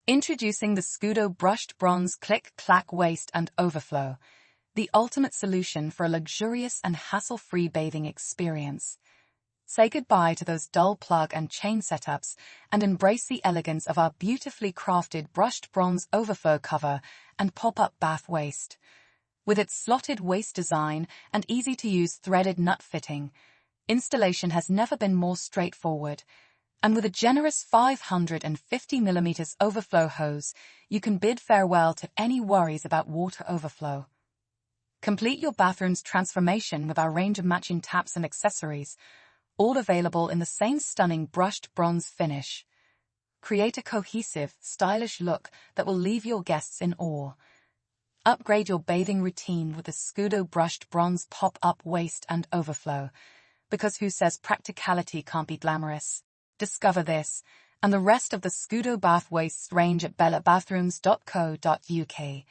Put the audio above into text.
Introducing the Scudo Brushed Bronze Click Clack Waist and Overflow, the ultimate solution for a luxurious and hassle-free bathing experience. Say goodbye to those dull plug and chain setups and embrace the elegance of our beautifully crafted brushed bronze overflow cover and pop-up bath waist. With its slotted waist design and easy-to-use threaded nut fitting, installation has never been more straightforward. And with a generous 550mm overflow hose, you can bid farewell to any worries about water overflow. Complete your bathroom's transformation with our range of matching taps and accessories, all available in the same stunning brushed bronze finish. Create a cohesive, stylish look that will leave your guests in awe. Upgrade your bathing routine with the Scudo Brushed Bronze Pop-Up Waist and Overflow, because who says practicality can't be glamorous? Discover this and the rest of the Scudo Bath Wastes range at bellabathrooms.co.uk.